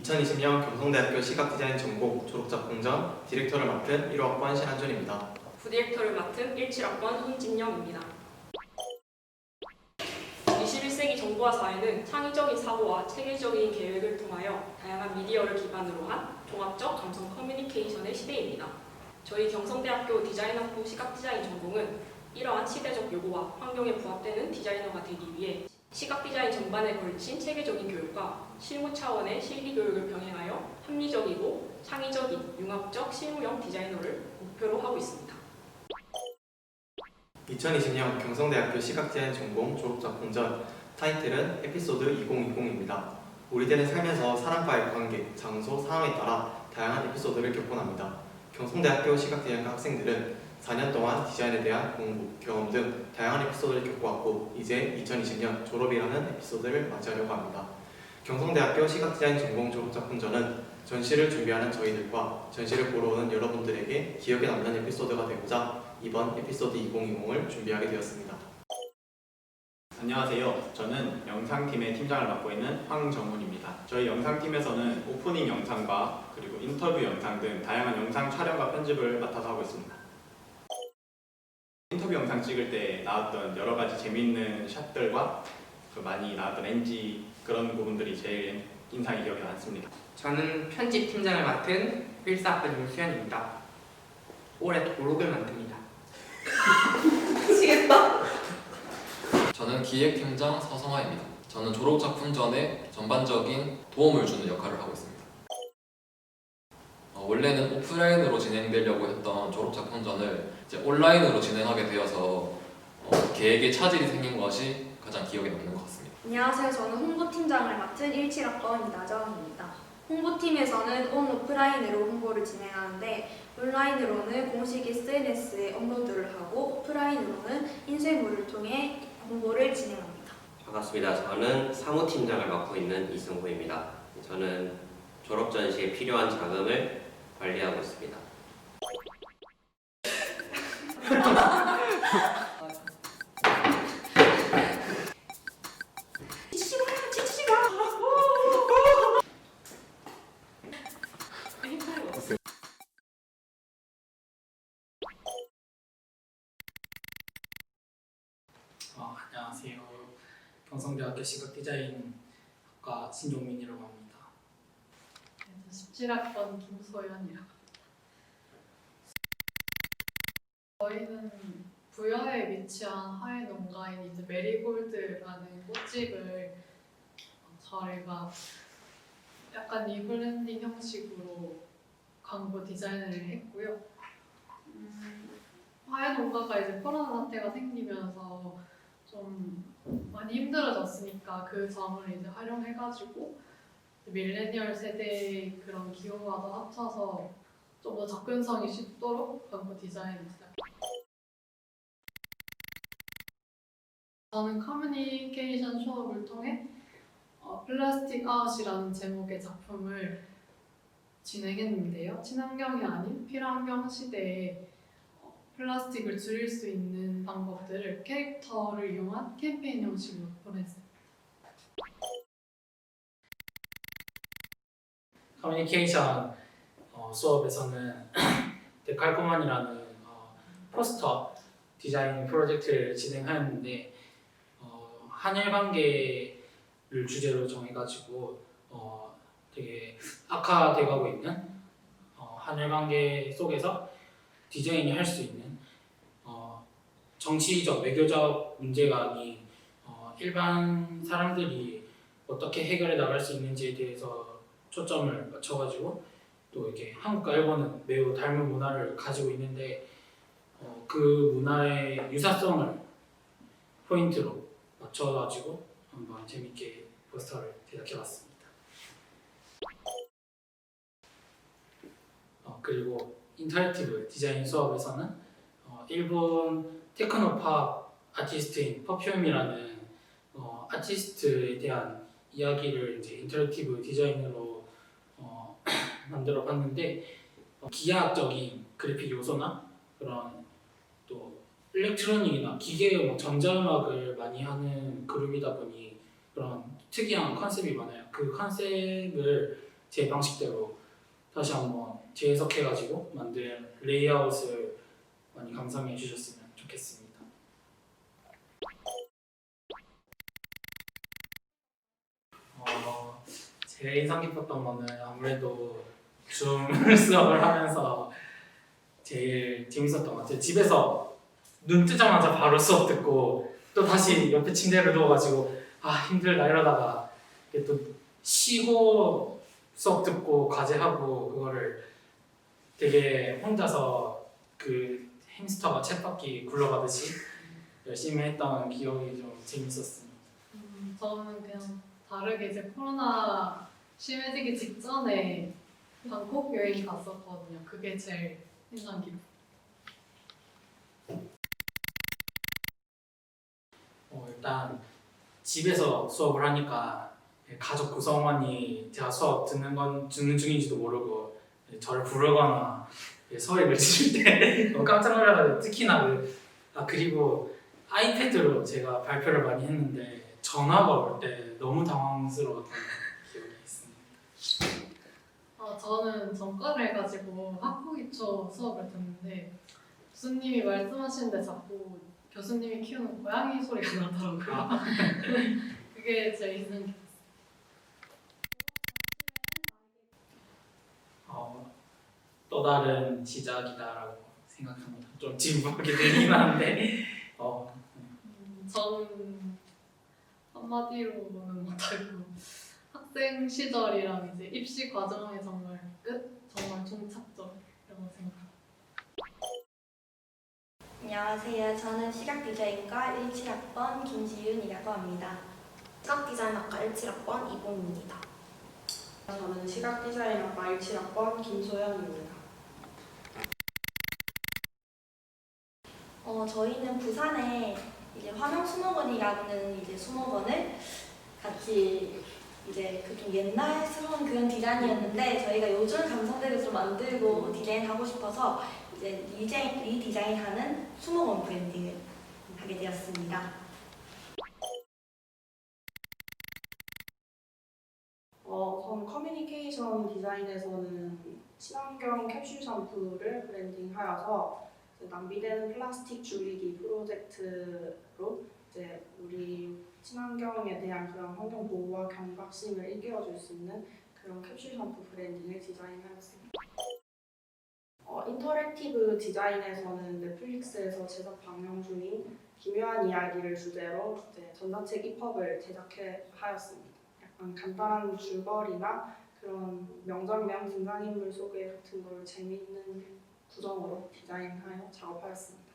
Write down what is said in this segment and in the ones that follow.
2020년 경성대학교 시각디자인 전공 졸업작 공전 디렉터를 맡은 1호학번 신한준입니다. 부디렉터를 맡은 17학번 손진영입니다. 21세기 정보화 사회는 창의적인 사고와 체계적인 계획을 통하여 다양한 미디어를 기반으로 한 종합적 감성 커뮤니케이션의 시대입니다. 저희 경성대학교 디자인학부 시각디자인 전공은 이러한 시대적 요구와 환경에 부합되는 디자이너가 되기 위해 시각디자인 전반에 걸친 체계적인 교육과 실무 차원의 실기교육을 병행하여 합리적이고 창의적인 융합적 실무형 디자이너를 목표로 하고 있습니다. 2020년 경성대학교 시각디자인 전공 졸업작 공전 타이틀은 에피소드 2020입니다. 우리들은 살면서 사람과의 관계, 장소, 상황에 따라 다양한 에피소드를 겪곤 합니다. 경성대학교 시각디자인과 학생들은 4년 동안 디자인에 대한 공부, 경험 등 다양한 에피소드를 겪어왔고 이제 2020년 졸업이라는 에피소드를 맞이하려고 합니다. 경성대학교 시각디자인 전공 졸업작 공전은 전시를 준비하는 저희들과 전시를 보러 오는 여러분들에게 기억에 남는 에피소드가 되고자 이번 에피소드 2020을 준비하게 되었습니다. 안녕하세요. 저는 영상팀의 팀장을 맡고 있는 황정훈입니다. 저희 영상팀에서는 오프닝 영상과 그리고 인터뷰 영상 등 다양한 영상 촬영과 편집을 맡아서 하고 있습니다. 인터뷰 영상 찍을 때 나왔던 여러 가지 재미있는 샷들과 많이 나왔던 NG 그런 부분들이 제일 인상이 기억에 남습니다. 저는 편집팀장을 맡은 14학번 윤수현입니다. 올해 도록을 만듭니다. 미치겠다. 저는 기획팀장 서성화입니다. 저는 졸업작품 전에 전반적인 도움을 주는 역할을 하고 있습니다. 원래는 오프라인으로 진행되려고 했던 졸업작품전을 이제 온라인으로 진행하게 되어서 계획에 차질이 생긴 것이 가장 기억에 남는 것 같습니다. 안녕하세요. 저는 홍보팀장을 맡은 17학번 이나정입니다. 홍보팀에서는 오프라인으로 홍보를 진행하는데 온라인으로는 공식 SNS에 업로드를 하고 오프라인으로는 인쇄물을 통해 홍보를 진행합니다. 반갑습니다. 저는 사무팀장을 맡고 있는 이승호입니다. 저는 졸업 전시에 필요한 자금을 관리하고 있습니다. 안녕하세요. 경성대학교 시각디자인학과 신종민이라고 합니다. 17학번 김소연이라고. 저희는 부여에 위치한 하회 농가인 이제 메리골드라는 꽃집을 저희가 약간 리브랜딩 형식으로 광고 디자인을 했고요. 하회 농가가 이제 코로나 사태가 생기면서 좀 많이 힘들어졌으니까 그 점을 이제 활용해가지고 밀레니얼 세대의 그런 기호와도 합쳐서 좀 더 접근성이 쉽도록 광고 디자인을 시작했어요. 저는 커뮤니케이션 수업을 통해 플라스틱 아웃이라는 제목의 작품을 진행했는데요. 친환경이 아닌 필환경 시대에 플라스틱을 줄일 수 있는 방법들을 캐릭터를 이용한 캠페인 형식으로 보냈습니다. 커뮤니케이션 수업에서는 데칼코만이라는 포스터 디자인 프로젝트를 진행하였는데 한일 관계를 주제로 정해가지고 되게 악화돼가고 있는 한일 관계 속에서 디자인이 할 수 있는 정치적, 외교적 문제가 아닌 일반 사람들이 어떻게 해결해 나갈 수 있는지에 대해서 초점을 맞춰가지고 또 이렇게 한국과 일본은 매우 닮은 문화를 가지고 있는데 그 문화의 유사성을 포인트로 맞춰가지고 한번 재밌게 포스터를 제작해봤습니다. 그리고 인터랙티브 디자인 수업에서는 일본 테크노팝 아티스트인 퍼퓸이라는 아티스트에 대한 이야기를 이제 인터랙티브 디자인으로 만들어 봤는데 기하학적인 그래픽 요소나 그런 또 일렉트로닉이나 기계음악, 전자음악을 많이 하는 그룹이다 보니 그런 특이한 컨셉이 많아요. 그 컨셉을 제 방식대로 다시 한번 재해석해가지고 만든 레이아웃을 많이 감상해 주셨으면 좋겠습니다. 제일 인상 깊었던 거는 아무래도 줌 수업을 하면서 제일 재밌었던 것 같아요. 집에서 눈 뜨자마자 바로 수업 듣고 또 다시 옆에 침대를 누워가지고 힘들다 이러다가 이게 또 쉬고 수업 듣고 과제하고 그거를 되게 혼자서 그 햄스터가 쳇바퀴 굴러가듯이 열심히 했던 기억이 좀 재밌었습니다. 저는 그냥 다르게 이제 코로나 심해지기 직전에 방콕 여행 갔었거든요. 그게 제일 인상 깊어요. 일단 집에서 수업을 하니까 가족 구성원이 제가 수업 듣는 중인지도 모르고 저를 부르거나 소리를 지를 때 너무 깜짝 놀라가지고 특히나 그리고 아이패드로 제가 발표를 많이 했는데 전화가 올 때 너무 당황스러웠던 기억이 있습니다. 저는 전과를 해가지고 학부기초 수업을 듣는데 교수님이 말씀하시는데 자꾸 교수님이 키우는 고양이 소리가 나더라고요. 그게 제일 인상 깊었어요. 또 다른 시작이다라고 생각합니다. 좀 진부하게 들리긴 하는데 저는 한마디로는 못하고 학생 시절이랑 이제 입시 과정의 정말 끝? 정말 종착점이라고 생각합니다. 안녕하세요. 저는 시각디자인과 17학번 김지윤이라고 합니다. 시각디자인학과 17학번 이봉입니다. 저는 시각디자인학과 17학번 김소연입니다. 저희는 부산에 이제 화명수목원이라는 이제 수목원을 같이 이제 그 좀 옛날스러운 그런 디자인이었는데 저희가 요즘 감성대로 좀 만들고 디자인하고 싶어서 이제 리디자인하는 수목원 브랜딩을 하게 되었습니다. 전 커뮤니케이션 디자인에서는 친환경 캡슐 샴푸를 브랜딩하여서 낭비되는 플라스틱 줄이기 프로젝트로 이제 우리 친환경에 대한 그런 환경 보호와 경각심을 일깨워줄 수 있는 그런 캡슐 샴푸 브랜딩을 디자인하였습니다. 인터랙티브 디자인에서는 넷플릭스에서 제작 방영 중인 기묘한 이야기를 주제로 이제 전자책 EPUB을 제작하였습니다. 약간 간단한 줄거리나 그런 명장면, 등장인물 소개 같은 걸 재미있는 구성으로 디자인하여 작업하였습니다.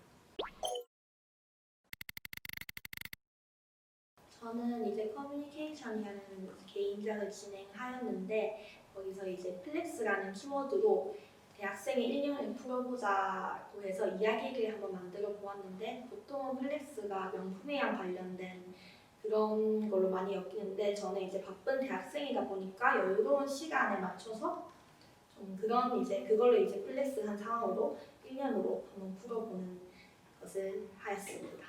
저는 이제 커뮤니케이션이라는 개인작을 진행하였는데 거기서 이제 플렉스라는 키워드로 대학생의 1년을 풀어보자고 해서 이야기를 한번 만들어 보았는데 보통은 플렉스가 명품에랑 관련된 그런 걸로 많이 엮이는데 저는 이제 바쁜 대학생이다 보니까 여유로운 시간에 맞춰서 좀 그런 이제 그걸로 이제 플렉스한 상황으로 1년으로 한번 풀어보는 것을 하였습니다.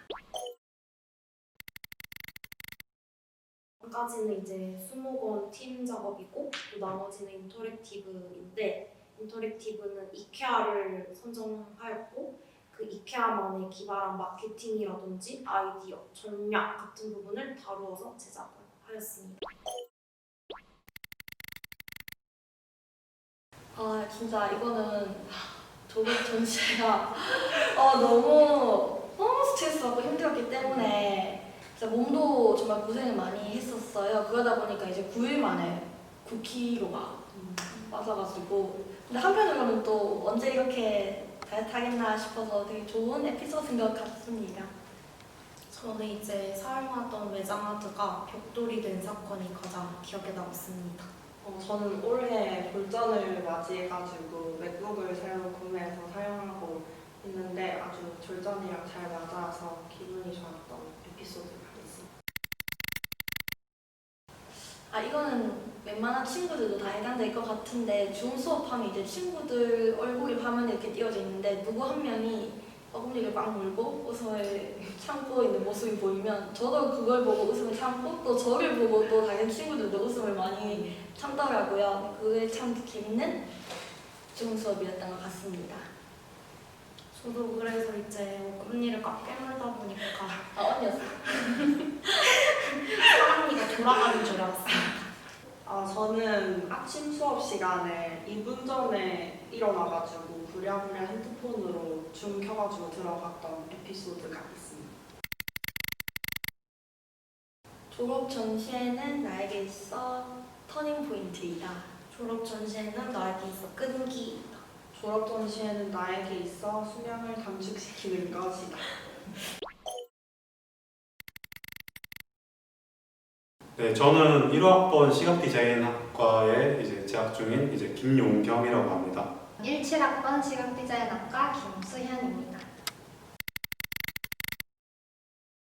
까지는 이제 수목원 팀 작업이고 또 나머지는 인터랙티브인데 인터랙티브는 이케아를 선정하였고 그 이케아만의 기발한 마케팅이라든지 아이디어, 전략 같은 부분을 다루어서 제작을 하였습니다. 진짜 이거는 졸업 전체가 너무 스트레스받고 힘들었기 때문에 진짜 몸도 정말 고생을 많이 했었어요. 그러다 보니까 이제 9일 만에 9kg가 빠져가지고 근데 한편으로는 또 언제 이렇게 다이어트 하겠나 싶어서 되게 좋은 에피소드인 것 같습니다. 저는 이제 사용하던 외장하드가 벽돌이 된 사건이 가장 기억에 남습니다. 저는 올해 졸전을 맞이해가지고 맥북을 새로 구매해서 사용하고 있는데 아주 졸전이랑 잘 맞아서 기분이 좋았던 에피소드가 있습니다. 이거는 웬만한 친구들도 다 해당될 것 같은데 줌 수업하면 이제 친구들 얼굴이 화면에 이렇게 띄어져 있는데 누구 한 명이 근데 이거 입을 꽉 물고 웃음을 참고 있는 모습이 보이면 저도 그걸 보고 웃음을 참고 또 저를 보고 또 다른 친구들도 웃음을 많이 참더라고요. 그게 참 재밌는 좋은 수업이었던 것 같습니다. 저도 그래서 이제 언니를 꽉 깨물다 보니까 언니였어. 사랑니가 돌아가는 줄 알았습니다. 저는 아침 수업 시간에 2분 전에 일어나가지고 부랴부랴 핸드폰으로 줌 켜가지고 들어갔던 에피소드가 있습니다. 졸업 전시회는 나에게 있어 터닝 포인트이다. 졸업 전시회는 나에게 있어 끈기이다. 졸업 전시회는 나에게 있어 수명을 단축시키는 것이다. 네, 저는 1학번 시각디자인학과에 이제 재학 중인 이제 김용겸이라고 합니다. 17학번 시각디자인학과 김수현입니다.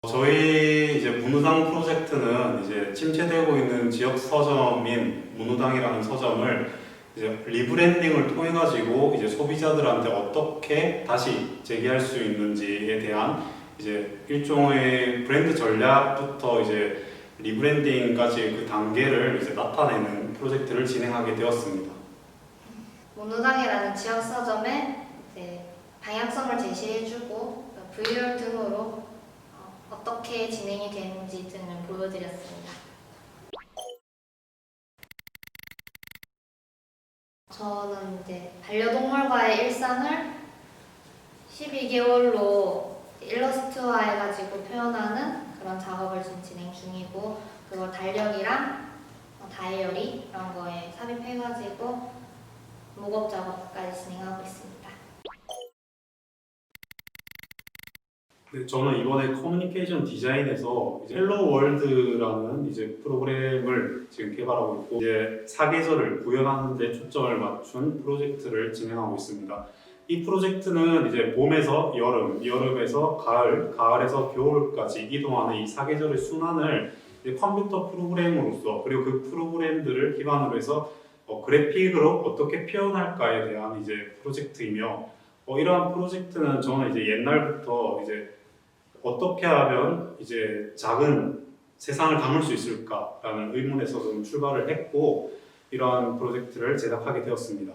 저희 이제 문우당 프로젝트는 이제 침체되고 있는 지역 서점인 문우당이라는 서점을 이제 리브랜딩을 통해 가지고 이제 소비자들한테 어떻게 다시 재기할 수 있는지에 대한 이제 일종의 브랜드 전략부터 이제 리브랜딩까지 그 단계를 이제 나타내는 프로젝트를 진행하게 되었습니다. 문우당이라는 지역 서점에 이제 방향성을 제시해주고 VR 등으로 어떻게 진행이 되는지 등을 보여드렸습니다. 저는 이제 반려동물과의 일상을 12개월로 일러스트화해가지고 표현하는 그런 작업을 지금 진행 중이고, 그걸 달력이랑 다이어리 이런 거에 삽입해가지고 목업 작업까지 진행하고 있습니다. 네, 저는 이번에 커뮤니케이션 디자인에서 이제 헬로 월드라는 이제 프로그램을 지금 개발하고 있고, 이제 사계절을 구현하는 데 초점을 맞춘 프로젝트를 진행하고 있습니다. 이 프로젝트는 이제 봄에서 여름, 여름에서 가을, 가을에서 겨울까지 이동하는 이 사계절의 순환을 이제 컴퓨터 프로그램으로서, 그리고 그 프로그램들을 기반으로 해서 그래픽으로 어떻게 표현할까에 대한 이제 프로젝트이며, 이러한 프로젝트는 저는 이제 옛날부터 이제 어떻게 하면 이제 작은 세상을 담을 수 있을까라는 의문에서 좀 출발을 했고, 이러한 프로젝트를 제작하게 되었습니다.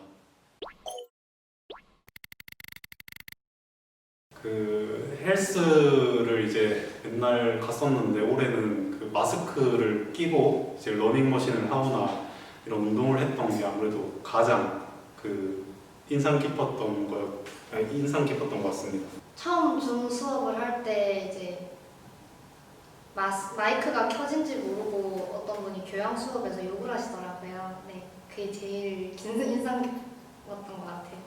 그 헬스를 이제 맨날 갔었는데 올해는 그 마스크를 끼고 이제 러닝머신을 하거나 이런 운동을 했던 게 아무래도 가장 그 인상 깊었던 것 같습니다. 처음 줌 수업을 할 때 이제 마이크가 켜진지 모르고 어떤 분이 교양 수업에서 욕을 하시더라고요. 네, 그게 제일 인상 깊었던 것 같아요.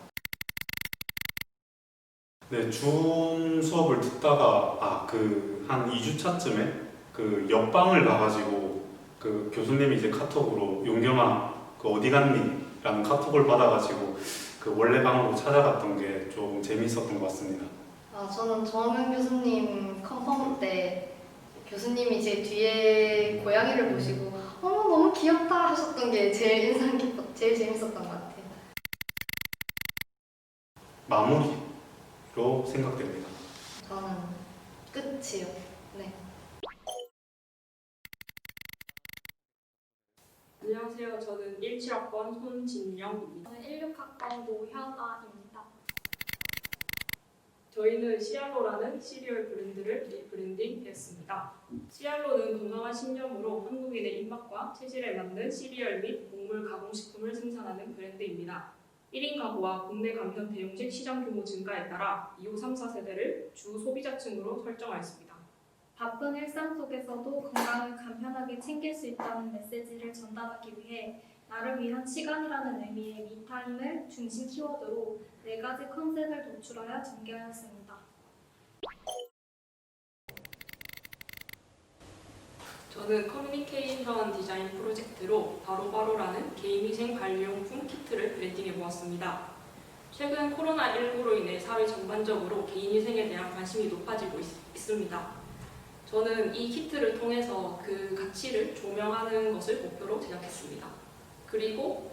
네, 줌 수업을 듣다가 그 한 2주차쯤에 그 옆방을 가가지고 그 교수님이 이제 카톡으로 용겸아 그 어디 갔니? 라는 카톡을 받아가지고 그 원래 방으로 찾아갔던 게 좀 재미있었던 것 같습니다. 저는 정은 교수님 컨펌 때 교수님이 제 뒤에 고양이를 보시고 어머 너무 귀엽다 하셨던 게 제일 제일 재밌었던 것 같아요. 마무리로 생각됩니다. 저는 끝이요. 네. 안녕하세요. 저는 17학번 손진영입니다. 저는 16학번 노현아입니다. 저희는 시알로라는 시리얼 브랜드를 리브랜딩했습니다. 시알로는 건강한 신념으로 한국인의 입맛과 체질에 맞는 시리얼 및 곡물 가공식품을 생산하는 브랜드입니다. 1인 가구와 국내 간편 대용식 시장 규모 증가에 따라 2호 3, 4세대를 주 소비자층으로 설정하였습니다. 바쁜 일상 속에서도 건강을 간편하게 챙길 수 있다는 메시지를 전달하기 위해 나를 위한 시간이라는 의미의 미타임을 중심 키워드로 4가지 컨셉을 도출하여 전개하였습니다. 저는 커뮤니케이션 디자인 프로젝트로 바로바로라는 개인위생 관리용품 키트를 브랜딩해 보았습니다. 최근 코로나19로 인해 사회 전반적으로 개인위생에 대한 관심이 높아지고 있습니다. 저는 이 키트를 통해서 그 가치를 조명하는 것을 목표로 제작했습니다. 그리고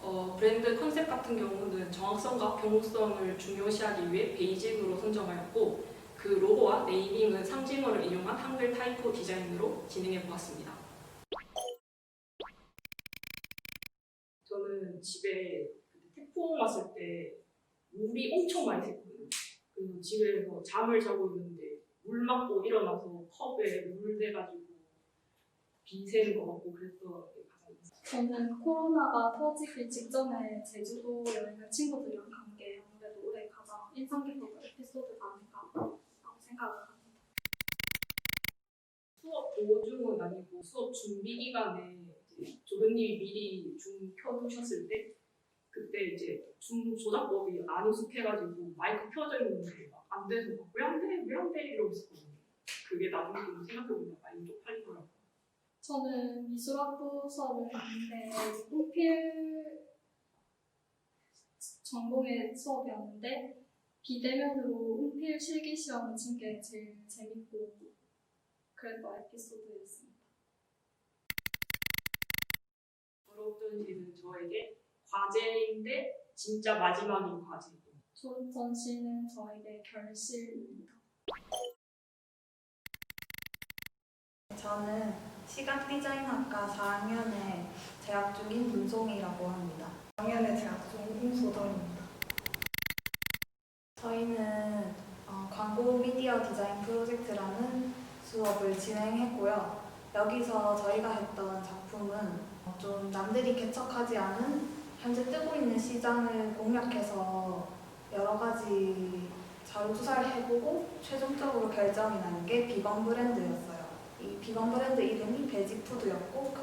브랜드 컨셉 같은 경우는 정확성과 경호성을 중요시하기 위해 베이직으로 선정하였고 그 로고와 네이밍은 상징어를 이용한 한글 타이포 디자인으로 진행해 보았습니다. 저는 집에 태풍 왔을 때 물이 엄청 많이 샜거든요. 그리고 집에서 잠을 자고 있는데 물 맞고 일어나서 컵에 물 대가지고 비 새는 거 같고 그래서 가장 저는 코로나가 터지기 직전에 제주도 여행을 친구들이랑 간 게 아무래도 올해 가장 인상 깊었던 에피소드가 아닐까라고 생각을 합니다. 수업 도중은 아니고 수업 준비 기간에 이제 조교님이 미리 줌 켜두셨을 때 그때 이제 줌 조작법이 안 익숙해가지고 마이크 켜져 있는데 막 안 돼서 막 왜 안 돼? 이러고 있었거든요. 그게 나중에 좀 생각해보면 많이 쪽팔리더라고요. 저는 미술학부 수업을 했는데 운필 전공의 수업이었는데 비대면으로 운필 실기 시험을 친 게 제일 재밌고 그랬던 에피소드였습니다. 졸업전시는 저에게 과제인데 진짜 마지막인 과제입니다. 졸업전시는 저에게 결실입니다. 저는 시각디자인학과 4학년에 재학 중인 문송이라고 합니다. 4학년에 재학 중인 임소정입니다. 저희는 광고 미디어 디자인 프로젝트라는 수업을 진행했고요. 여기서 저희가 했던 작품은 좀 남들이 개척하지 않은 현재 뜨고 있는 시장을 공략해서 여러 가지 자료 조사를 해보고 최종적으로 결정이 나는 게 비건 브랜드였어요. 이 비건 브랜드 이름이 베지푸드였고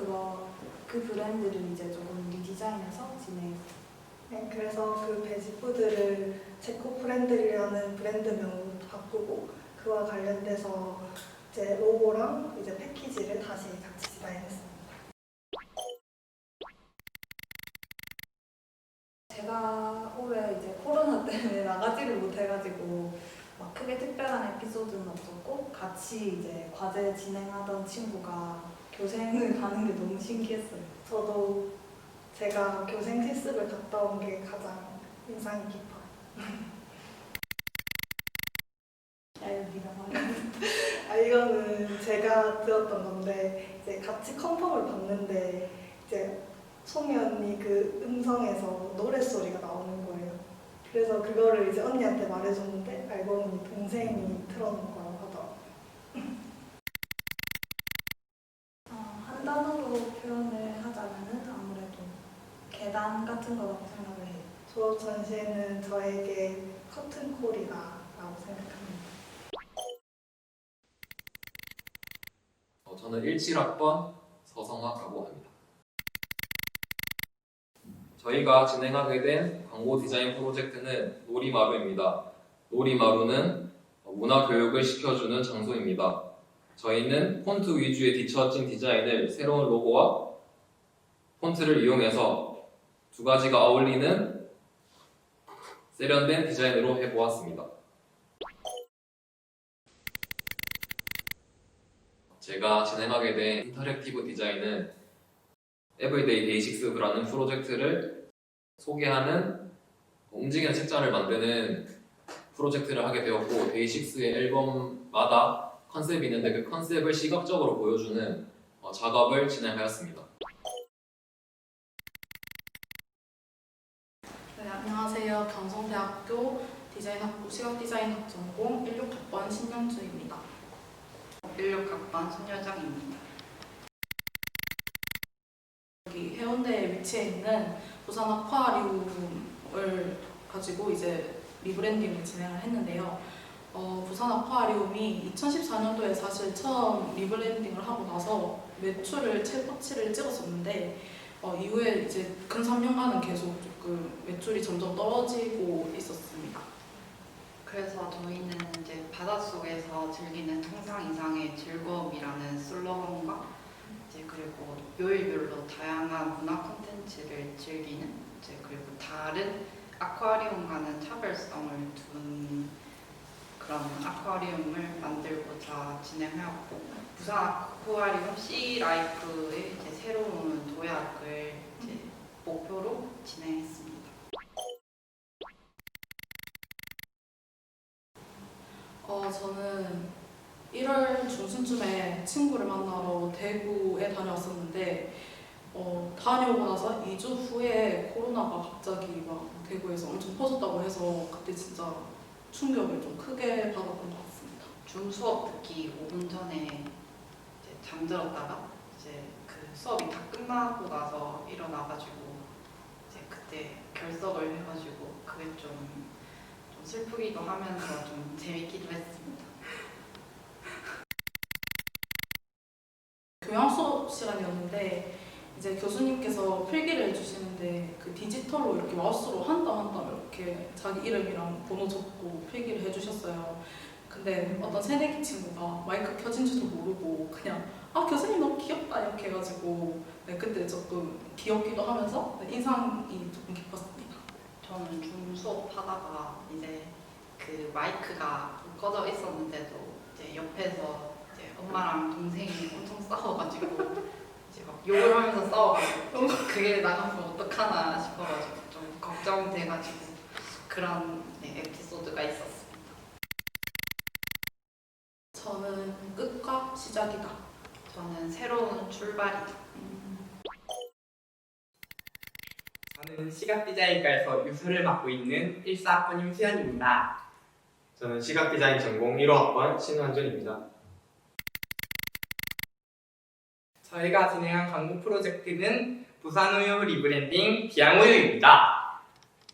그 브랜드를 이제 조금 리디자인해서 진행했어요. 네, 그래서 그 베지푸드를 제코 브랜드라는 브랜드명으로 바꾸고 그와 관련돼서 이제 로고랑 이제 패키지를 다시 같이 디자인했습니다. 제가 올해 이제 코로나 때문에 나가지를 못해가지고 막 크게 특별한 에피소드는 없었고 같이 이제 과제 진행하던 친구가 교생을 가는 게 너무 신기했어요. 저도 제가 교생 실습을 갔다 온 게 가장 인상이 깊어요. 네가 말해. 이거는 제가 들었던 건데 이제 같이 컨펌을 봤는데 이제 소면이 그 음성에서 노랫소리가 나오는 거예요. 그래서 그거를 이제 언니한테 말해줬는데 알고 보니 동생이 틀어놓은 거라고 하더라고요. 한 단어로 표현을 하자면은 아무래도 계단 같은 거라고 생각을 해요. 졸업 전시회는 저에게 커튼콜이다라고 생각합니다. 저는 17학번 서성학이라고 합니다. 저희가 진행하게 된 광고 디자인 프로젝트는 놀이마루입니다. 놀이마루는 문화교육을 시켜주는 장소입니다. 저희는 폰트 위주의 뒤처진 디자인을 새로운 로고와 폰트를 이용해서 두 가지가 어울리는 세련된 디자인으로 해보았습니다. 제가 진행하게 된 인터랙티브 디자인은 에브리데이 베이식스라는 프로젝트를 소개하는 움직이는 책자를 만드는 프로젝트를 하게 되었고, 데이식스의 앨범마다 컨셉이 있는데 그 컨셉을 시각적으로 보여주는 작업을 진행하였습니다. 네, 안녕하세요. 경성대학교 디자인학부 시각디자인학 전공 16학번 신영주입니다. 16학번 손여정입니다. 여기 해운대에 위치해 있는 부산 아쿠아리움을 가지고 이제 리브랜딩을 진행을 했는데요. 부산 아쿠아리움이 2014년도에 사실 처음 리브랜딩을 하고 나서 매출을 최고치를 찍었었는데 이후에 이제 근 3년간은 계속 조금 매출이 점점 떨어지고 있었습니다. 그래서 저희는 이제 바닷속에서 즐기는 상상 이상의 즐거움이라는 슬로건과 이제 그리고 요일별로 다양한 문화 콘텐츠를 즐기는 이제 그리고 다른 아쿠아리움과는 차별성을 둔 그런 아쿠아리움을 만들고자 진행하였고, 부산 아쿠아리움 씨 라이프의 이제 새로운 도약을 이제 목표로 진행했습니다. 저는 1월 중순쯤에 친구를 만나러 대구에 다녀왔었는데 다녀오고 나서 2주 후에 코로나가 갑자기 막 대구에서 엄청 퍼졌다고 해서 그때 진짜 충격을 좀 크게 받았던 것 같습니다. 줌 수업 듣기 5분 전에 이제 잠들었다가 이제 그 수업이 다 끝나고 나서 일어나가지고 이제 그때 결석을 해가지고 그게 좀 슬프기도 하면서 좀 재밌기도 했습니다. 교양 수업 시간이었는데 이제 교수님께서 필기를 해주시는데 그 디지털로 이렇게 마우스로 한 땀 한 땀 이렇게 자기 이름이랑 번호 적고 필기를 해주셨어요. 근데 어떤 새내기 친구가 마이크 켜진지도 모르고 그냥 교수님 너무 귀엽다 이렇게 해가지고 네, 그때 조금 귀엽기도 하면서 네, 인상이 조금 깊었습니다. 저는 줌 수업 하다가 이제 그 마이크가 꺼져 있었는데도 이제 옆에서 이제 엄마랑 동생이 엄청 싸워가지고 이제 막 욕을 하면서 싸워가지고 그게 나가면 어떡하나 싶어가지고 좀 걱정돼가지고 그런 네, 에피소드가 있었습니다. 저는 끝과 시작이다. 저는 새로운 출발이다. 저는 시각디자인과에서 유수를 맡고 있는 14학번임 수현입니다. 저는 시각디자인 전공 1호학번 신환준입니다. 저희가 진행한 광고 프로젝트는 부산우유 리브랜딩 비앙우유입니다.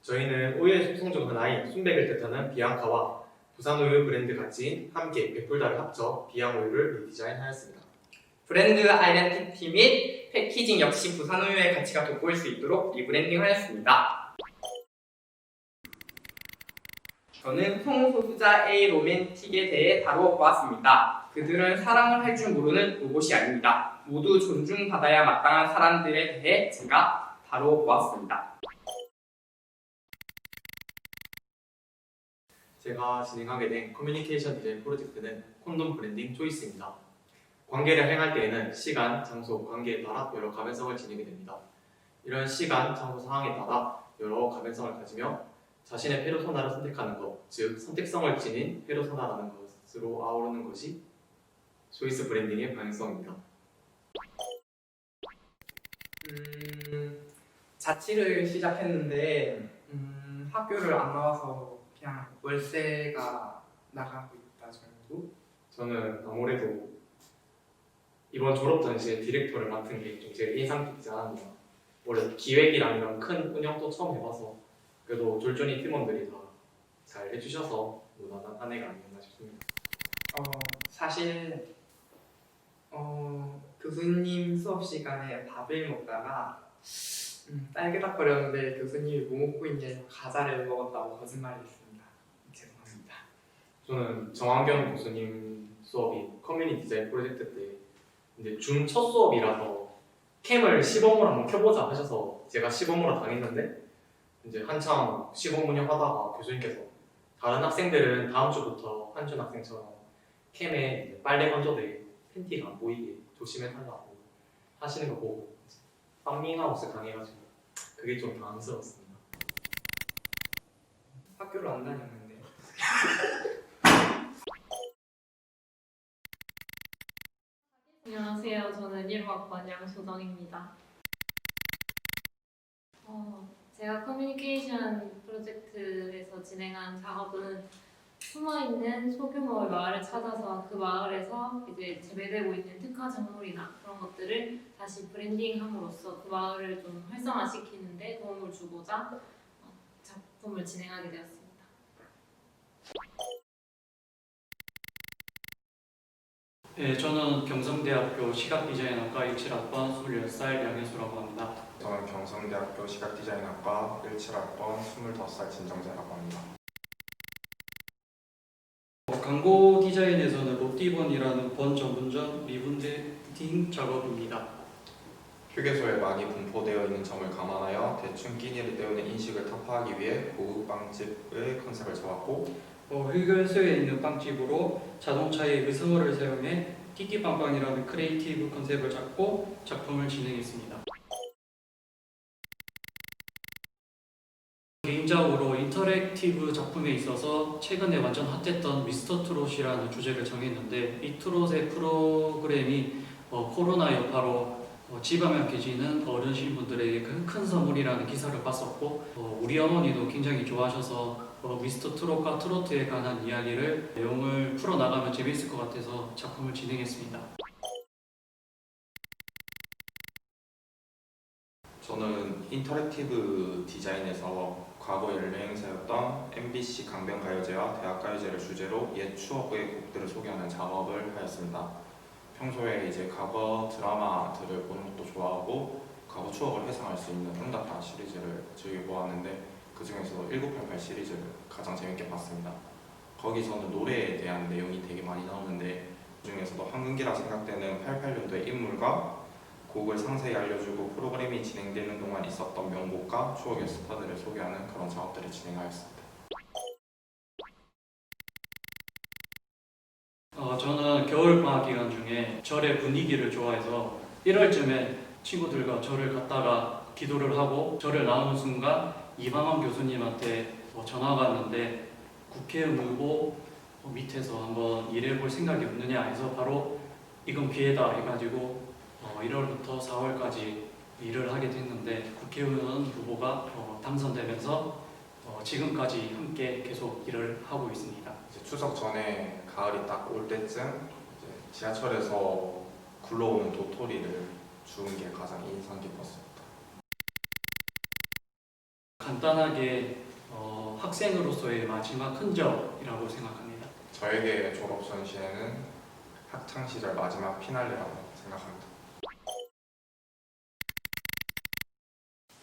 저희는 우유의 숙성 중 하나인 순백을 뜻하는 비앙카와 부산우유 브랜드 가치인 함께 베풀다를 합쳐 비앙우유를 리디자인하였습니다. 브랜드 아이덴티티 및 패키징 역시 부산우유의 가치가 돋보일 수 있도록 리브랜딩하였습니다. 저는 송소수자 A 로맨틱에 대해 다루어 보았습니다. 그들은 사랑을 할 줄 모르는 로봇이 아닙니다. 모두 존중받아야 마땅한 사람들에 대해 제가 다루어 보았습니다. 제가 진행하게 된 커뮤니케이션 디자인 프로젝트는 콘돔 브랜딩 초이스입니다. 관계를 행할 때에는 시간, 장소, 관계에 따라 여러 가변성을 지니게 됩니다. 이런 시간, 장소, 상황에 따라 여러 가변성을 가지며 자신의 페르소나를 선택하는 것, 즉 선택성을 지닌 페르소나라는 것으로 아우르는 것이 초이스 브랜딩의 방향성입니다. 자취를 시작했는데 학교를 안 나와서 그냥 월세가 나가고 있다 정도? 저는 아무래도 이번 졸업 전시에 디렉터를 맡은 게 좀 제일 인상 깊지 않았나. 원래 기획이랑 이런 큰 운영도 처음 해봐서 그래도 졸전이 팀원들이 다 잘 해주셔서 무난한 한 해가 아니었나 싶습니다. 사실 교수님 수업 시간에 밥을 먹다가 딸기닥거렸는데 교수님이 뭐 먹고 있냐고 과자를 먹었다고 거짓말했습니다. 죄송합니다. 저는 정한경 교수님 수업이 커뮤니티 디자인 프로젝트 때 근데 줌 첫 수업이라서 캠을 시범으로 한번 켜보자 하셔서 제가 시범으로 당했는데 이제 한참 시범 운영하다가 교수님께서 다른 학생들은 다음 주부터 한준 학생처럼 캠에 이제 빨래 건조대 팬티가 안 보이게 조심해달라고 하시는 거 보고 팜밍아웃을 당해가지고 그게 좀 당황스러웠습니다. 학교를 안 다녔는데. 안녕하세요. 저는 1호학번 양소정입니다. 제가 커뮤니케이션 프로젝트에서 진행한 작업은 숨어있는 소규모 마을을 찾아서 그 마을에서 이제 재배되고 있는 특화 작물이나 그런 것들을 다시 브랜딩함으로써 그 마을을 좀 활성화시키는 데 도움을 주고자 작품을 진행하게 되었습니다. 네, 저는 경성대학교 시각디자인학과 17학번 26살 양현수라고 합니다. 저는 경성대학교 시각디자인학과 17학번 25살 진정재라고 합니다. 광고 디자인에서는 롯디번이라는 번 전문점 리브랜딩 작업입니다. 휴게소에 많이 분포되어 있는 점을 감안하여 대충 끼니를 때우는 인식을 타파하기 위해 고급 빵집의 컨셉을 잡았고 휴게소에 있는 빵집으로 자동차의 의성어를 사용해 띠띠빵빵이라는 크리에이티브 컨셉을 잡고 작품을 진행했습니다. 인터랙티브 작품에 있어서 최근에 완전 핫했던 미스터 트롯이라는 주제를 정했는데 이 트롯의 프로그램이 코로나 여파로 지방에 계시는 어르신분들에게 큰 선물이라는 기사를 봤었고 우리 어머니도 굉장히 좋아하셔서 미스터 트롯과 트로트에 관한 이야기를 내용을 풀어나가면 재미있을 것 같아서 작품을 진행했습니다. 저는 인터랙티브 디자인에서 과거 연례 행사였던 MBC 강변가요제와 대학가요제를 주제로 옛 추억의 곡들을 소개하는 작업을 하였습니다. 평소에 이제 과거 드라마들을 보는 것도 좋아하고 과거 추억을 회상할 수 있는 응답하라 시리즈를 즐겨보았는데 그 중에서도 1988 시리즈를 가장 재밌게 봤습니다. 거기서는 노래에 대한 내용이 되게 많이 나오는데 그 중에서도 황금기라 생각되는 88년도의 인물과 곡을 상세히 알려주고 프로그램이 진행되는 동안 있었던 명곡과 추억의 스타들을 소개하는 그런 작업들을 진행하였습니다. 저는 겨울방학 기간 중에 절의 분위기를 좋아해서 1월쯤에 친구들과 절을 갔다가 기도를 하고 절을 나오는 순간 이방원 교수님한테 전화가 왔는데 국회의원 후보 밑에서 한번 일해볼 생각이 없느냐 해서 바로 이건 기회다 해가지고 1월부터 4월까지 일을 하게 됐는데 국회의원 후보가 당선되면서 지금까지 함께 계속 일을 하고 있습니다. 이제 추석 전에 가을이 딱 올 때쯤 이제 지하철에서 굴러오는 도토리를 주운 게 가장 인상 깊었습니다. 간단하게 학생으로서의 마지막 흔적이라고 생각합니다. 저에게 졸업 전시회는 학창 시절 마지막 피날레라고 생각합니다.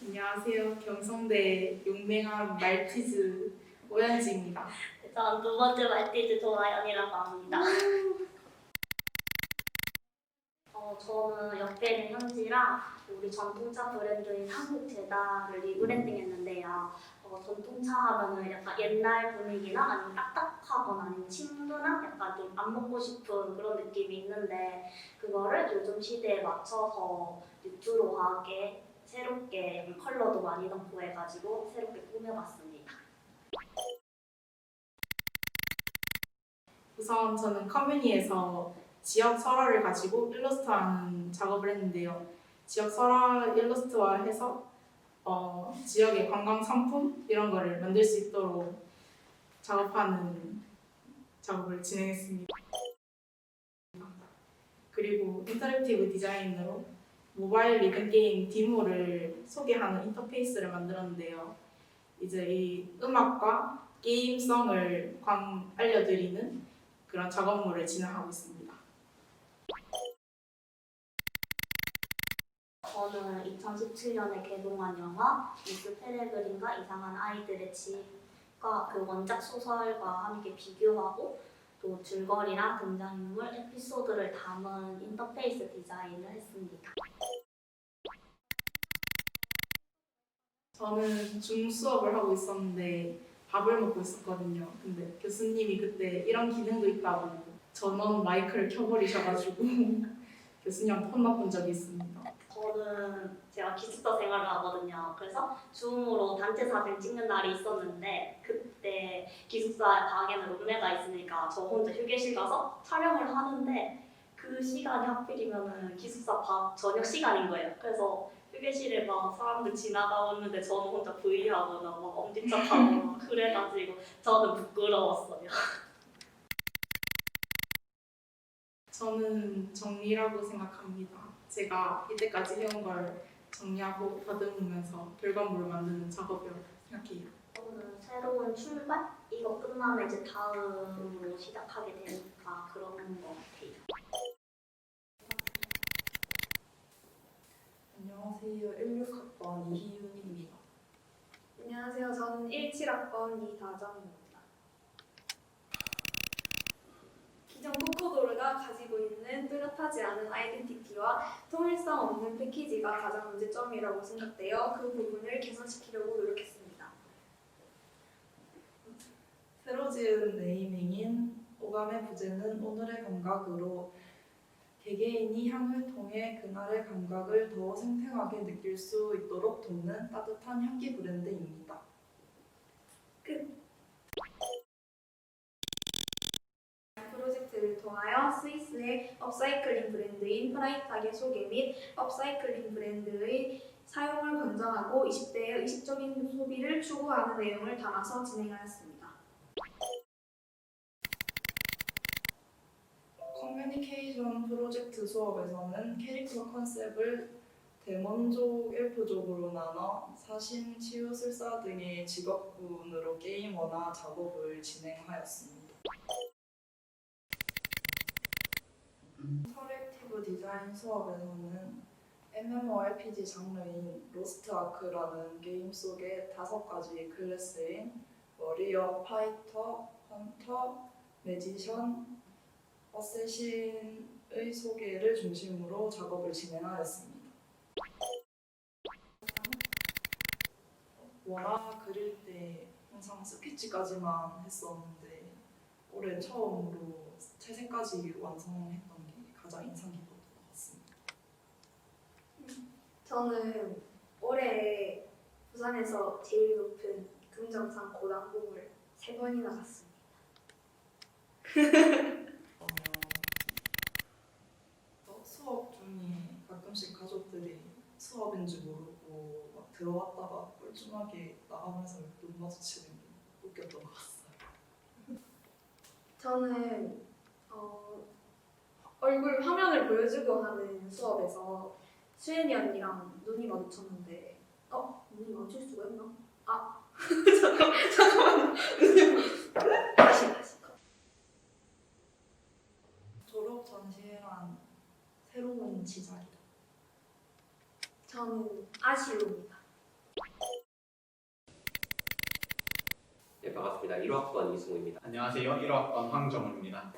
안녕하세요. 경성대 용맹한 말티즈 오연지입니다. 전 두 번째 말티즈 조아연이라고 합니다. 저는 옆에 있는 현지랑 우리 전통차 브랜드인 한국제다를 리브랜딩했는데요. 전통차 하면은 약간 옛날 분위기나 아니면 딱딱하거나 아니면 친근한 약간 좀 안 먹고 싶은 그런 느낌이 있는데 그거를 요즘 시대에 맞춰서 뉴트로하게 새롭게 컬러도 많이 넣고 해가지고 새롭게 꾸며봤습니다. 우선 저는 커뮤니에서 지역 설화를 가지고 일러스트하는 작업을 했는데요. 지역 설화 일러스트화해서 지역의 관광 상품 이런 거를 만들 수 있도록 작업하는 작업을 진행했습니다. 그리고 인터랙티브 디자인으로 모바일 리듬 게임 디모를 소개하는 인터페이스를 만들었는데요. 이제 이 음악과 게임성을 알려드리는 그런 작업물을 진행하고 있습니다. 저는 2017년에 개봉한 영화 미스 페레그린과 이상한 아이들의 집과 그 원작 소설과 함께 비교하고 또 줄거리나 등장인물, 에피소드를 담은 인터페이스 디자인을 했습니다. 저는 중 수업을 하고 있었는데 밥을 먹고 있었거든요. 근데 교수님이 그때 이런 기능도 있다고 전원 마이크를 켜버리셔가지고 교수님한테 혼나본 적이 있습니다. 저는 제가 기숙사 생활을 하거든요. 그래서 줌으로 단체 사진 찍는 날이 있었는데 그때 기숙사 방에는 룸메가 있으니까 저 혼자 휴게실 가서 촬영을 하는데 그 시간이 하필이면은 기숙사 저녁 시간인 거예요. 그래서 휴게실에 막 사람들 지나가오는데 저는 혼자 브이하거나 막 엄지척하고 그래가지고 저는 부끄러웠어요. 저는 정리라고 생각합니다. 제가 이때까지 해온 걸 정리하고 더듬으면서 결과물을 만드는 작업이라고 생각해요. 저는 새로운 출발? 이거 끝나면 이제 다음으로 시작하게 되니까 그런 것 같아요. 안녕하세요. 16학번 이희윤입니다. 안녕하세요. 저는 17학번 이다정입니다. 기존 코코도르가 가지고 있는 뚜렷하지 않은 아이덴티티와 통일성 없는 패키지가 가장 문제점이라고 생각되어 그 부분을 개선시키려고 노력했습니다. 새로 지은 네이밍인 오감의 부재는 오늘의 감각으로 개개인이 향을 통해 그날의 감각을 더 생생하게 느낄 수 있도록 돕는 따뜻한 향기 브랜드입니다. 끝. 기획을 통하여 스위스의 업사이클링 브랜드인 프라이탁의 소개 및 업사이클링 브랜드의 사용을 권장하고 20대의 의식적인 소비를 추구하는 내용을 담아서 진행하였습니다. 커뮤니케이션 프로젝트 수업에서는 캐릭터 컨셉을 대먼족, 엘프족으로 나눠 사신, 치유술사 등의 직업군으로 게이머나 작업을 진행하였습니다. 인터랙티브 디자인 수업에서는 MMORPG 장르인 로스트 아크라는 게임 속의 5가지 클래스인 워리어, 파이터, 헌터, 매지션, 어쌔신의 소개를 중심으로 작업을 진행하였습니다. 원화 그릴 때 항상 스케치까지만 했었는데 올해 처음으로 채색까지 완성했던 게 가장 인상 깊었던 것 같습니다. 저는 올해 부산에서 제일 높은 금정산 고단봉을 3번이나 갔습니다. 수업 중에 가끔씩 가족들이 수업인 줄 모르고 막 들어왔다가 뻘쭘하게 나가면서 눈 마주치는 게 웃겼던 것 같아요. 저는 얼굴 화면을 보여주고 하는 수업에서 수연이 언니랑 눈이 마주쳤는데 눈이 마주칠 수가 있나? 잠깐만 다시 졸업 전시회란 새로운 시작이다. 저는 아쉬움이다. 네, 반갑습니다. 1호학번 이승우입니다. 안녕하세요. 1호학번 황정훈입니다.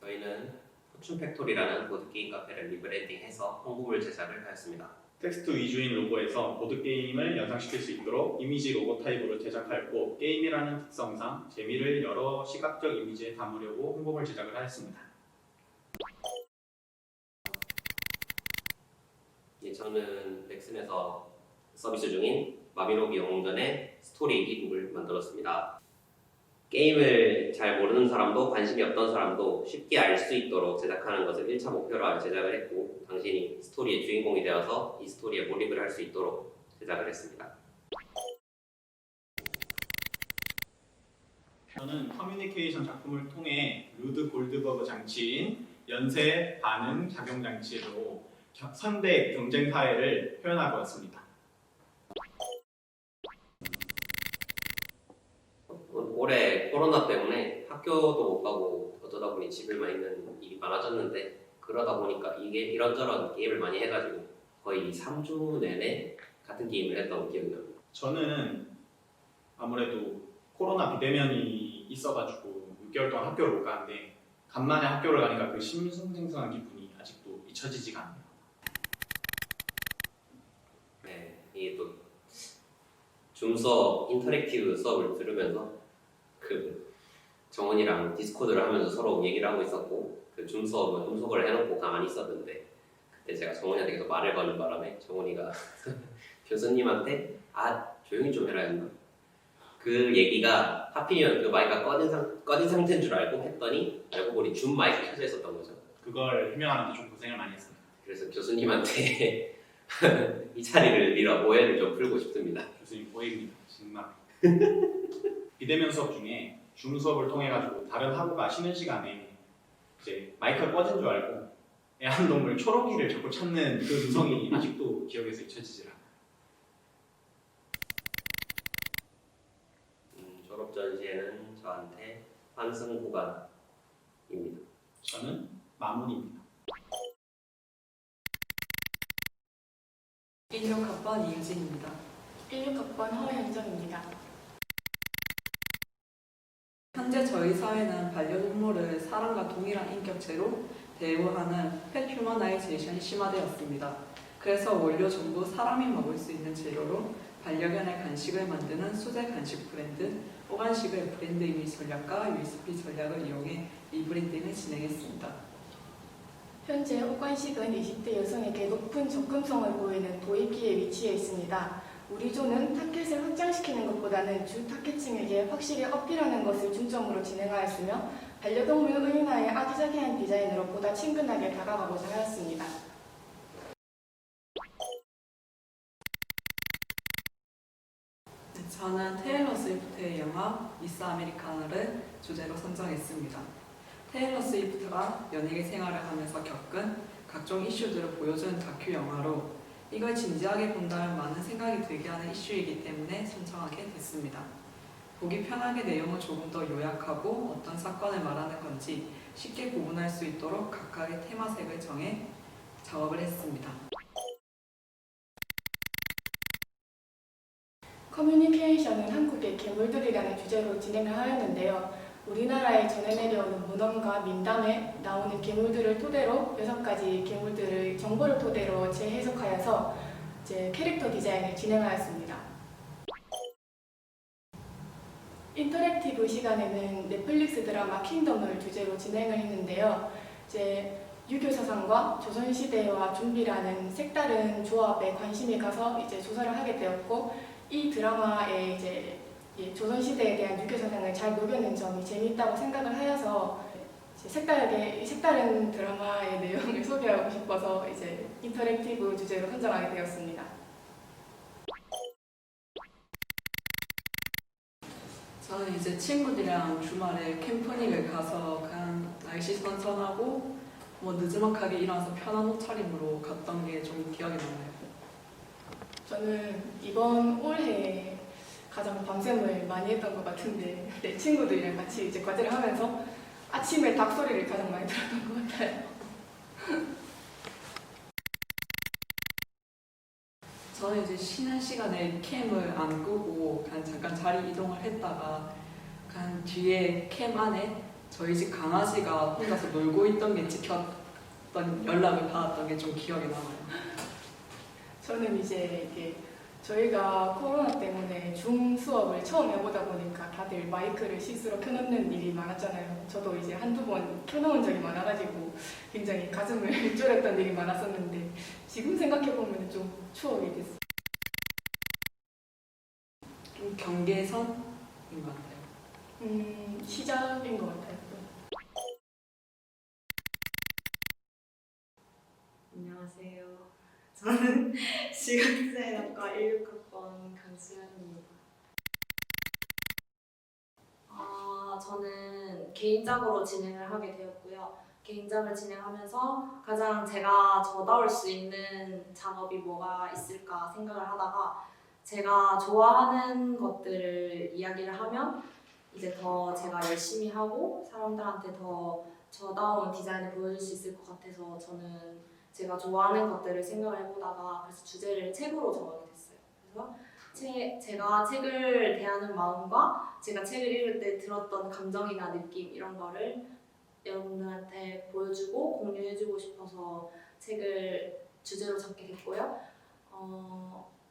저희는 포춘 팩토리라는 보드게임 카페를 리브랜딩해서 홍보물 제작을 하였습니다. 텍스트 위주인 로고에서 보드게임을 연상시킬 수 있도록 이미지 로고 타입으로 제작하였고 게임이라는 특성상 재미를 여러 시각적 이미지에 담으려고 홍보물 제작을 하였습니다. 예, 저는 넥슨에서 서비스 중인 마비노기 영웅전의 스토리 이북을 만들었습니다. 게임을 잘 모르는 사람도 관심이 없던 사람도 쉽게 알 수 있도록 제작하는 것을 1차 목표로 하여 제작을 했고 당신이 스토리의 주인공이 되어서 이 스토리에 몰입을 할 수 있도록 제작을 했습니다. 저는 커뮤니케이션 작품을 통해 루드 골드버그 장치인 연쇄 반응 작용 장치로 선대 경쟁 사회를 표현하고 왔습니다. 올해 코로나 때문에 학교도 못 가고 어쩌다 보니 집에만 있는 일이 많아졌는데 그러다 보니까 이게 이런저런 게임을 많이 해가지고 거의 3주 내내 같은 게임을 했던 기억이 납니다. 저는 아무래도 코로나 비대면이 있어가지고 6개월 동안 학교를 못 가는데 간만에 학교를 가니까 그 싱숭생숭한 기분이 아직도 잊혀지지가 않네요. 네, 이게 또 줌 수업, 인터랙티브 수업을 들으면서 그 정원이랑 디스코드를 하면서 서로 얘기를 하고 있었고 그 줌 수업은 음소거를 해놓고 가만히 있었는데 그때 제가 정원이한테 계속 말을 거는 바람에 정원이가 교수님한테 조용히 좀 해라 했나? 그 얘기가 하필이면 그 마이크가 꺼진 상태인 줄 알고 했더니 알고 보니 줌 마이크 켜져 있었던 거죠. 그걸 해명하는데 좀 고생을 많이 했습니다. 그래서 교수님한테 이 자리를 빌어 오해를 좀 풀고 싶습니다. 교수님 오해입니다. 정말. 비대면 수업 중에 줌 수업을 통해 가지고 다른 학우가 쉬는 시간에 이제 마이크가 꺼진 줄 알고 애완동물 초록이를 자꾸 찾는 그 음성이 아직도 기억에서 잊혀지질 않아요. 졸업 전시회는 저한테 환승 구간입니다. 저는 마무리입니다. 16학번 이유진입니다. 16학번 허현정입니다. 현재 저희 사회는 반려동물을 사람과 동일한 인격체로 대우하는 펫 휴머나이제이션이 심화되었습니다. 그래서 원료 전부 사람이 먹을 수 있는 재료로 반려견의 간식을 만드는 수제 간식 브랜드 오간식의 브랜드 이미지 전략과 USP 전략을 이용해 리브랜딩을 진행했습니다. 현재 오간식은 20대 여성에게 높은 접근성을 보이는 도입기에 위치해 있습니다. 우리 조는 타켓을 확장시키는 것보다는 주 타켓층에게 확실히 어필하는 것을 중점으로 진행하였으며 반려동물 의인화의 아기자기한 디자인으로 보다 친근하게 다가가고자 하였습니다. 네, 저는 테일러 스위프트의 영화 미스 아메리카나를 주제로 선정했습니다. 테일러 스위프트가 연예계 생활을 하면서 겪은 각종 이슈들을 보여주는 다큐 영화로 이걸 진지하게 본다면 많은 생각이 들게 하는 이슈이기 때문에 선정하게 됐습니다. 보기 편하게 내용을 조금 더 요약하고 어떤 사건을 말하는 건지 쉽게 구분할 수 있도록 각각의 테마색을 정해 작업을 했습니다. 커뮤니케이션은 한국의 괴물들이라는 주제로 진행을 하였는데요. 우리나라에 전해 내려오는 문헌과 민담에 나오는 괴물들을 토대로 6가지 괴물들의 정보를 토대로 재해석하여서 이제 캐릭터 디자인을 진행하였습니다. 인터랙티브 시간에는 넷플릭스 드라마 킹덤을 주제로 진행을 했는데요. 이제 유교 사상과 조선시대와 좀비라는 색다른 조합에 관심이 가서 이제 조사를 하게 되었고, 이 드라마에 이제 조선시대에 대한 유교 사상을 잘 녹여낸 점이 재미있다고 생각을 하여서 이제 색다른 드라마의 내용을 소개하고 싶어서 이제 인터랙티브 주제로 선정하게 되었습니다. 저는 이제 친구들이랑 주말에 캠프닉을 가서 그냥 날씨 선선하고 뭐 늦지막하게 일어나서 편한 옷차림으로 갔던 게 좀 기억이 나요. 저는 이번 올해 가장 밤샘을 많이 했던 것 같은데 내 친구들이랑 같이 이제 과제를 하면서 아침에 닭 소리를 가장 많이 들었던 것 같아요. 저는 이제 쉬는 시간에 캠을 안 끄고 그냥 잠깐 자리 이동을 했다가 그냥 뒤에 캠 안에 저희 집 강아지가 혼자서 놀고 있던 게 찍혔던 연락을 받았던 게 좀 기억에 남아요. 저는 이제 이게 저희가 코로나 때문에 줌 수업을 처음 해보다 보니까 다들 마이크를 실수로 켜놓는 일이 많았잖아요. 저도 이제 한두 번 켜놓은 적이 많아가지고 굉장히 가슴을 졸였던 일이 많았었는데 지금 생각해보면 좀 추억이 됐어요. 좀 경계선인 것 같아요. 시작인 것 같아요. 안녕하세요. 저는 시각디자인학과 16학번 강수연입니다. 저는 개인작으로 진행을 하게 되었고요. 개인작을 진행하면서 가장 제가 저다울 수 있는 작업이 뭐가 있을까 생각을 하다가 제가 좋아하는 것들을 이야기를 하면 이제 더 제가 열심히 하고 사람들한테 더 저다운 디자인을 보여줄 수 있을 것 같아서 저는 제가 좋아하는 것들을 생각을 해보다가 그래서 주제를 책으로 정하게 됐어요. 그래서 제가 책을 대하는 마음과 제가 책을 읽을 때 들었던 감정이나 느낌 이런 거를 여러분들한테 보여주고 공유해주고 싶어서 책을 주제로 잡게 됐고요.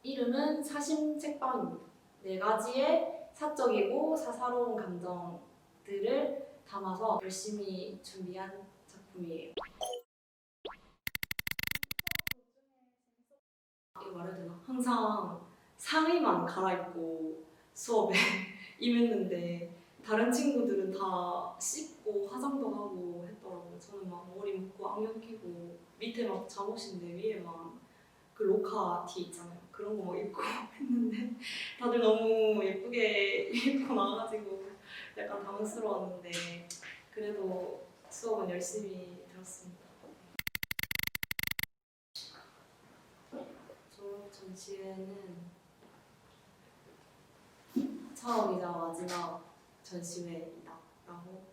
이름은 사심 책방입니다. 4가지의 사적이고 사사로운 감정들을 담아서 열심히 준비한 작품이에요. 이거 말해야 되나? 항상 상의만 갈아입고 수업에 임했는데 다른 친구들은 다 씻고 화장도 하고 했더라고요. 저는 막 머리 묶고 안경 끼고 밑에 막 잠옷인데 위에만 그 로카 티 있잖아요. 그런 거 막 입고 했는데 다들 너무 예쁘게 입고 나와가지고 약간 당황스러웠는데 그래도 수업은 열심히 들었습니다. 졸업 전시회는 처음이자 마지막 전시회이다 라고